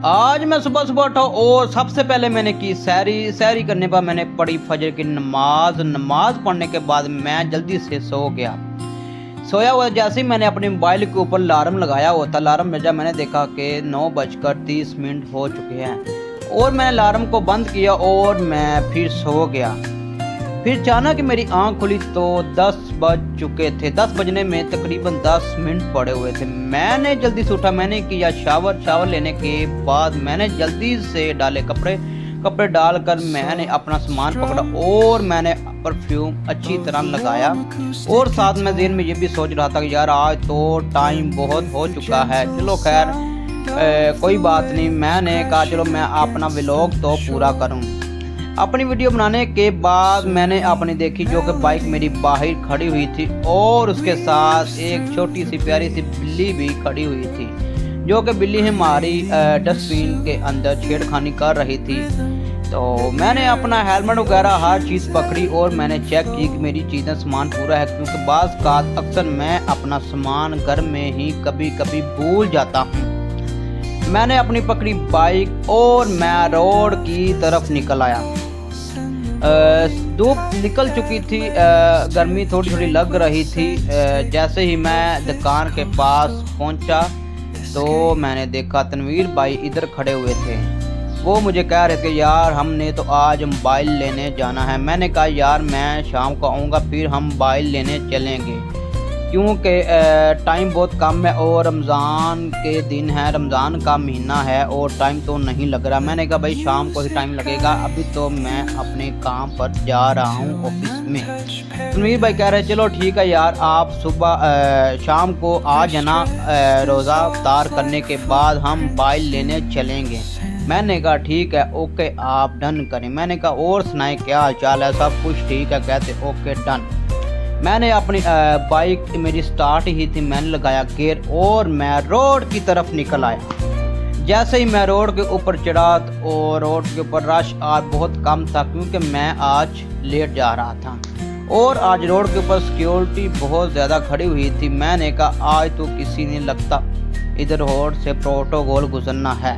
आज मैं सुबह सुबह उठा और सबसे पहले मैंने की सैरी करने पर मैंने पढ़ी फजर की नमाज पढ़ने के बाद मैं जल्दी से सो गया। सोया हुआ जैसे ही मैंने अपने मोबाइल के ऊपर अलार्म लगाया होता, अलार्म बजा, मैंने देखा कि 9:30 हो चुके हैं और मैंने अलार्म को बंद किया और मैं फिर सो गया। फिर अचानक मेरी आंख खुली तो 10 बज चुके थे। 10 बजने में तकरीबन 10 मिनट पड़े हुए थे। मैंने जल्दी से उठा, मैंने किया शावर लेने के बाद मैंने जल्दी से डाले कपड़े डालकर मैंने अपना सामान पकड़ा और मैंने परफ्यूम अच्छी तरह लगाया और साथ में ज़हन में ये भी सोच रहा था कि यार आज तो टाइम बहुत हो चुका है। चलो खैर कोई बात नहीं। मैंने कहा चलो मैं अपना व्लॉग तो पूरा करूं। अपनी वीडियो बनाने के बाद मैंने अपनी देखी जो कि बाइक मेरी बाहर खड़ी हुई थी और उसके साथ एक छोटी सी प्यारी सी बिल्ली भी खड़ी हुई थी, जो कि बिल्ली हमारी डस्टबिन के अंदर छेड़खानी कर रही थी। तो मैंने अपना हेलमेट वगैरह हर चीज़ पकड़ी और मैंने चेक की कि मेरी चीज़ें सामान पूरा है, क्योंकि बाज़ का अक्सर मैं अपना सामान घर में ही कभी कभी भूल जाता हूँ। मैंने अपनी पकड़ी बाइक और मैं रोड की तरफ निकल आया। धूप निकल चुकी थी, गर्मी थोड़ी थोड़ी लग रही थी। जैसे ही मैं दुकान के पास पहुंचा तो मैंने देखा तनवीर भाई इधर खड़े हुए थे। वो मुझे कह रहे थे यार हमने तो आज मोबाइल लेने जाना है। मैंने कहा यार मैं शाम को आऊँगा फिर हम मोबाइल लेने चलेंगे, क्योंकि टाइम बहुत कम है और रमज़ान के दिन है, रमज़ान का महीना है और टाइम तो नहीं लग रहा। मैंने कहा भाई शाम को ही टाइम लगेगा, अभी तो मैं अपने काम पर जा रहा हूँ ऑफिस में। तनवीर भाई कह रहे चलो ठीक है यार आप सुबह शाम को आ जाना, रोज़ा इफ्तार करने के बाद हम मोबाइल लेने चलेंगे। मैंने कहा ठीक है ओके आप डन करें। मैंने कहा और सुनाए क्या हाल चाल है, सब कुछ ठीक है? कहते ओके डन। मैंने अपनी बाइक मेरी स्टार्ट ही थी, मैंने लगाया गियर और मैं रोड की तरफ निकल आया। जैसे ही मैं रोड के ऊपर चढ़ा और रोड के ऊपर रश आज बहुत कम था, क्योंकि मैं आज लेट जा रहा था और आज रोड के ऊपर सिक्योरिटी बहुत ज़्यादा खड़ी हुई थी। मैंने कहा आज तो किसी ने लगता इधर रोड से प्रोटोकॉल गुजरना है।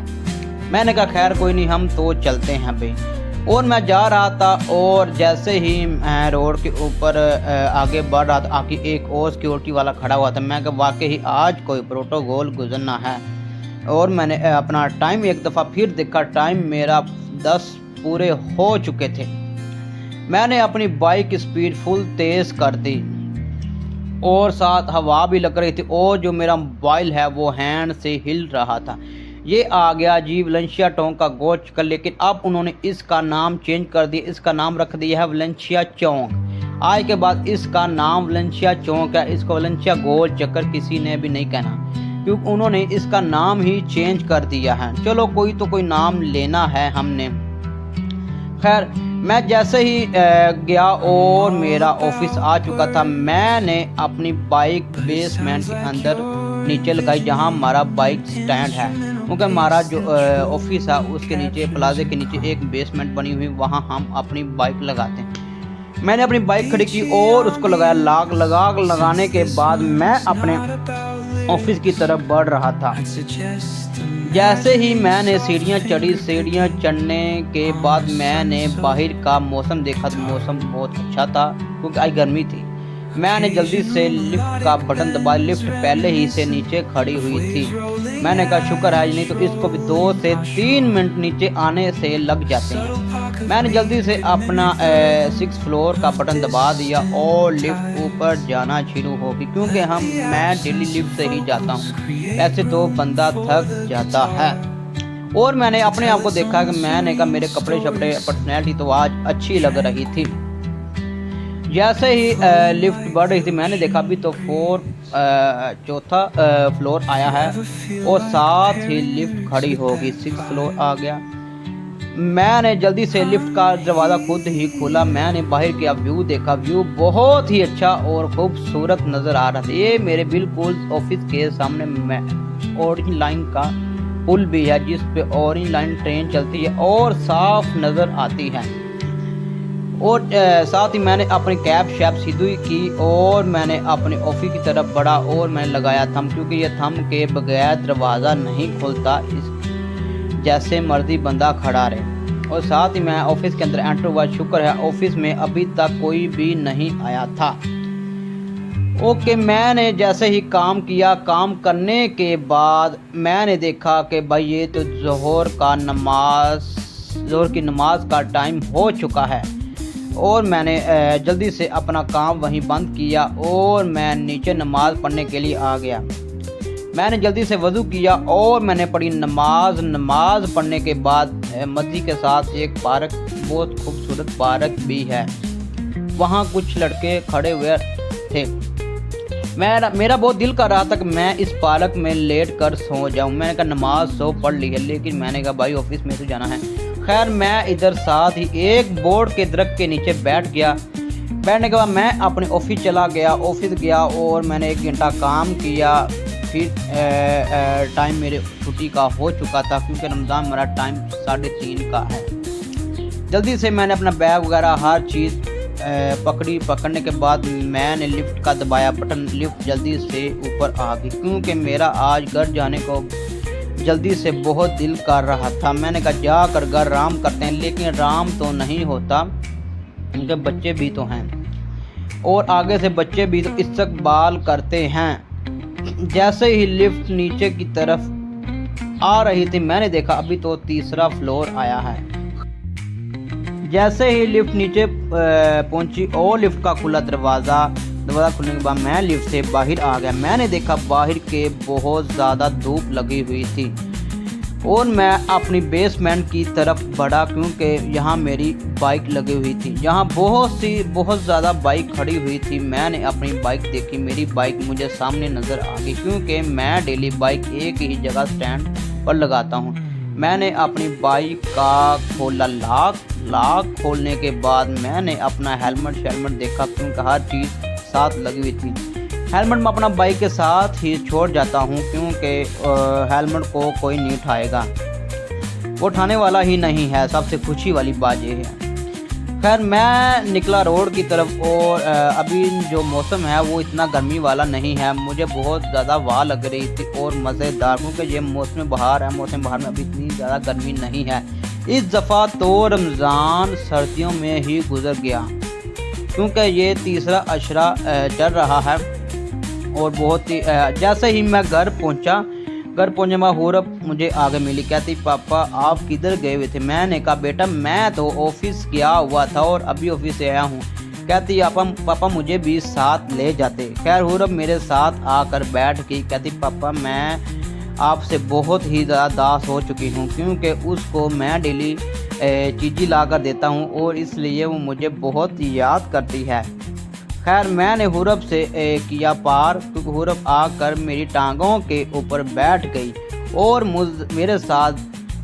मैंने कहा खैर कोई नहीं हम तो चलते हैं भाई। और मैं जा रहा था और जैसे ही मैं रोड के ऊपर आगे बढ़ रहा था आगे एक और सिक्योरिटी वाला खड़ा हुआ था। मैं कहा वाकई ही आज कोई प्रोटोकॉल गुजरना है। और मैंने अपना टाइम एक दफ़ा फिर देखा, टाइम मेरा 10 पूरे हो चुके थे। मैंने अपनी बाइक की स्पीड फुल तेज़ कर दी और साथ हवा भी लग रही थी और जो मेरा मोबाइल है वो हैंड से हिल रहा था। ये आ गया जी वलेंशिया टोंक का गोल चक्कर, लेकिन अब उन्होंने इसका नाम चेंज कर दिया। इसका नाम रख दिया है वलेंशिया चौक। आज के बाद इसका नाम वलेंशिया चौक है, इसको वलेंशिया गोल चक्कर किसी ने भी नहीं कहना, क्योंकि उन्होंने इसका नाम ही चेंज कर दिया है। चलो कोई तो कोई नाम लेना है हमने। खैर मैं जैसे ही गया और मेरा ऑफिस आ चुका था, मैंने अपनी बाइक बेसमेंट के अंदर नीचे लगाई जहां हमारा बाइक स्टैंड है, क्योंकि हमारा जो ऑफिस है उसके नीचे प्लाजे के नीचे एक बेसमेंट बनी हुई, वहां हम अपनी बाइक लगाते हैं। मैंने अपनी बाइक खड़ी की और उसको लगाया। लगाने के बाद मैं अपने ऑफिस की तरफ बढ़ रहा था। जैसे ही मैंने सीढ़ियाँ चढ़ी, सीढ़ियाँ चढ़ने के बाद मैंने बाहर का मौसम देखा तो मौसम बहुत अच्छा था, क्योंकि आज गर्मी थी। मैंने जल्दी से लिफ्ट का बटन दबाया, लिफ्ट पहले ही से नीचे खड़ी हुई थी। मैंने कहा शुक्र है, नहीं तो इसको भी 2 से 3 मिनट नीचे आने से लग जाते हैं। मैंने जल्दी से अपना 6th फ्लोर का बटन दबा दिया और लिफ्ट ऊपर जाना शुरू हो गई, क्योंकि मैं डेली लिफ्ट से ही जाता हूँ, ऐसे तो बंदा थक जाता है। और मैंने अपने आप को देखा कि मैंने कहा मेरे कपड़े पर्सनैलिटी तो आज अच्छी लग रही थी। जैसे ही लिफ्ट बढ़ रही थी मैंने देखा अभी तो 4th फ्लोर आया है और साथ ही लिफ्ट खड़ी होगी, 6th फ्लोर आ गया। मैंने जल्दी से लिफ्ट का दरवाज़ा खुद ही खोला। मैंने बाहर का व्यू देखा, व्यू बहुत ही अच्छा और खूबसूरत नज़र आ रहा था। ये मेरे बिल्कुल ऑफिस के सामने ऑरेंज लाइन का पुल भी है, जिस पे ऑरेंज लाइन ट्रेन चलती है और साफ नज़र आती है। और साथ ही मैंने अपनी कैब सीधी की और मैंने अपने ऑफिस की तरफ बढ़ा और मैंने लगाया थंब, क्योंकि ये थंब के बगैर दरवाज़ा नहीं खुलता। इस जैसे मर्जी बंदा खड़ा रहे। और साथ ही मैं ऑफिस के अंदर एंटर हुआ। शुक्र है ऑफिस में अभी तक कोई भी नहीं आया था। ओके, मैंने जैसे ही काम किया, काम करने के बाद मैंने देखा कि भाई ये तो ज़ोहर की नमाज का टाइम हो चुका है। और मैंने जल्दी से अपना काम वहीं बंद किया और मैं नीचे नमाज़ पढ़ने के लिए आ गया। मैंने जल्दी से वज़ू किया और मैंने पढ़ी नमाज पढ़ने के बाद मस्जिद के साथ एक पार्क, बहुत खूबसूरत पार्क भी है, वहाँ कुछ लड़के खड़े हुए थे। मेरा बहुत दिल कर रहा था कि मैं इस पार्क में लेट कर सो जाऊँ। मैंने कहा नमाज सो पढ़ ली है, लेकिन मैंने कहा भाई ऑफिस में तो जाना है। खैर मैं इधर साथ ही एक बोर्ड के दरख्त के नीचे बैठ गया। बैठने के बाद मैं अपने ऑफिस चला गया। ऑफिस गया और मैंने 1 घंटा काम किया। फिर टाइम मेरे छुट्टी का हो चुका था, क्योंकि रमज़ान मेरा टाइम 3:30 का है। जल्दी से मैंने अपना बैग वगैरह हर चीज़ पकड़ने के बाद मैंने लिफ्ट का दबाया बटन। लिफ्ट जल्दी से ऊपर आ गई, क्योंकि मेरा आज घर जाने को जल्दी से बहुत दिल कर रहा था। मैंने कहा जाकर घर आराम करते हैं, लेकिन आराम तो नहीं होता, उनके बच्चे भी तो हैं और आगे से बच्चे भी तो इस्तकबाल करते हैं। जैसे ही लिफ्ट नीचे की तरफ आ रही थी, मैंने देखा अभी तो 3रा फ्लोर आया है। जैसे ही लिफ्ट नीचे पहुंची और लिफ्ट का खुला दरवाज़ा खुलने के बाद मैं लिफ्ट से बाहर आ गया। मैंने देखा बाहर के बहुत ज़्यादा धूप लगी हुई थी और मैं अपनी बेसमेंट की तरफ बढ़ा, क्योंकि यहाँ मेरी बाइक लगी हुई थी। यहाँ बहुत ज़्यादा बाइक खड़ी हुई थी। मैंने अपनी बाइक देखी, मेरी बाइक मुझे सामने नज़र आ गई, क्योंकि मैं डेली बाइक एक ही जगह स्टैंड पर लगाता हूँ। मैंने अपनी बाइक का खोला लॉक खोलने के बाद मैंने अपना हेलमेट देखा, क्योंकि हर चीज़ साथ लगी हुई थी। हेलमेट मैं अपना बाइक के साथ ही छोड़ जाता हूँ, क्योंकि हेलमेट को कोई नहीं उठाएगा, वो उठाने वाला ही नहीं है। सबसे खुशी वाली बात ये है। खैर मैं निकला रोड की तरफ और अभी जो मौसम है वो इतना गर्मी वाला नहीं है। मुझे बहुत ज़्यादा वाह लग रही थी और मज़ेदार, क्योंकि ये मौसम बहार है। मौसम बहार में अभी इतनी ज़्यादा गर्मी नहीं है। इस दफ़ा तो रमज़ान सर्दियों में ही गुजर गया, क्योंकि ये 3रा अशरा चल रहा है। और बहुत ही जैसे ही मैं घर पहुंचे मैं हुरब मुझे आगे मिली। कहती पापा आप किधर गए हुए थे? मैंने कहा बेटा मैं तो ऑफिस गया हुआ था और अभी ऑफिस से आया हूँ। कहती पापा मुझे भी साथ ले जाते। खैर हुरब मेरे साथ आकर बैठ गई। कहती पापा मैं आपसे बहुत ही ज़्यादा दास हो चुकी हूँ, क्योंकि उसको मैं डेली चीज़ी ला कर देता हूँ और इसलिए वो मुझे बहुत याद करती है। खैर मैंने हुरब से किया पार, क्योंकि हुरब आकर मेरी टांगों के ऊपर बैठ गई और मेरे साथ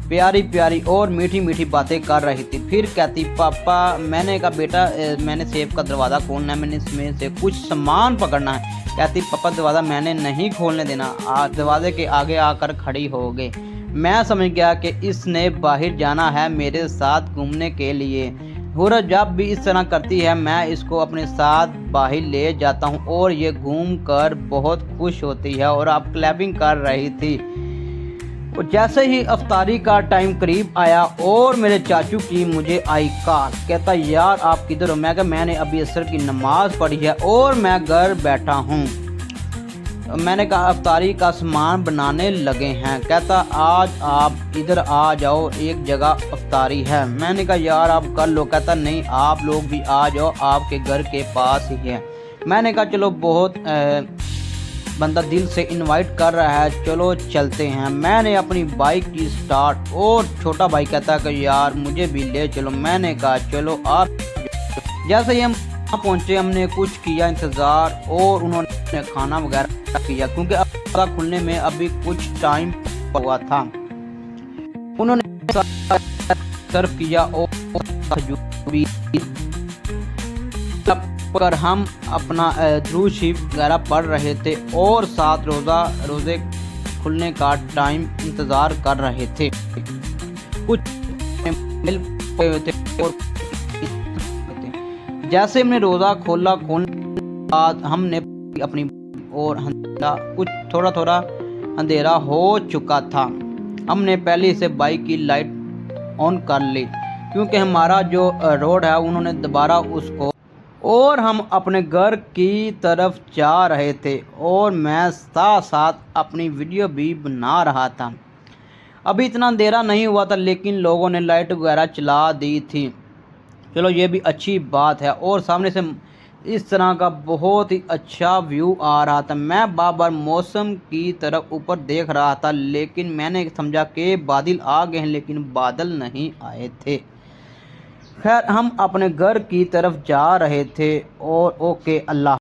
प्यारी और मीठी बातें कर रही थी। फिर कहती पापा, मैंने कहा बेटा मैंने सेफ का दरवाज़ा खोलना है, मैंने इसमें से कुछ सामान पकड़ना है। कहती पापा दरवाज़ा मैंने नहीं खोलने देना। दरवाजे के आगे आकर खड़ी हो गई। मैं समझ गया कि इसने बाहर जाना है मेरे साथ घूमने के लिए। हुरब जब भी इस तरह करती है मैं इसको अपने साथ बाहर ले जाता हूँ और ये घूम कर बहुत खुश होती है और आप क्लैपिंग कर रही थी। और जैसे ही अफ्तारी का टाइम करीब आया और मेरे चाचू की मुझे आई कॉल। कहता यार आप किधर हो? मैं कहा मैंने अभी असर की नमाज़ पढ़ी है और मैं घर बैठा हूँ। मैंने कहा अफ्तारी का सामान बनाने लगे हैं। कहता आज आप इधर आ जाओ, एक जगह अफ्तारी है। मैंने कहा यार आप कर लो। कहता नहीं आप लोग भी आ जाओ, आपके घर के पास ही है। मैंने कहा चलो बहुत बंदा दिल से इनवाइट कर रहा है, चलो चलते हैं। मैंने अपनी बाइक की स्टार्ट और छोटा भाई कहता कि यार मुझे भी ले चलो। मैंने कहा चलो आप। जैसे ही हम पहुंचे हमने कुछ किया इंतज़ार और उन्होंने खाना वगैरह किया, क्योंकि अब खुलने में अभी कुछ टाइम हुआ था। उन्होंने सर्व किया और पर हम अपना दुरूद शरीफ वगैरह पढ़ रहे थे और साथ रोज़े खुलने का टाइम इंतज़ार कर रहे थे। कुछ थे और जैसे हमने रोज़ा खोलने बाद हमने अपनी और कुछ थोड़ा अंधेरा हो चुका था। हमने पहले से बाइक की लाइट ऑन कर ली क्योंकि हमारा जो रोड है उन्होंने दोबारा उसको, और हम अपने घर की तरफ जा रहे थे और मैं साथ साथ अपनी वीडियो भी बना रहा था। अभी इतना अंधेरा नहीं हुआ था लेकिन लोगों ने लाइट वगैरह चला दी थी। चलो ये भी अच्छी बात है। और सामने से इस तरह का बहुत ही अच्छा व्यू आ रहा था। मैं बार बार मौसम की तरफ ऊपर देख रहा था लेकिन मैंने समझा कि बादल आ गए हैं, लेकिन बादल नहीं आए थे। खैर हम अपने घर की तरफ जा रहे थे और ओके अल्लाह।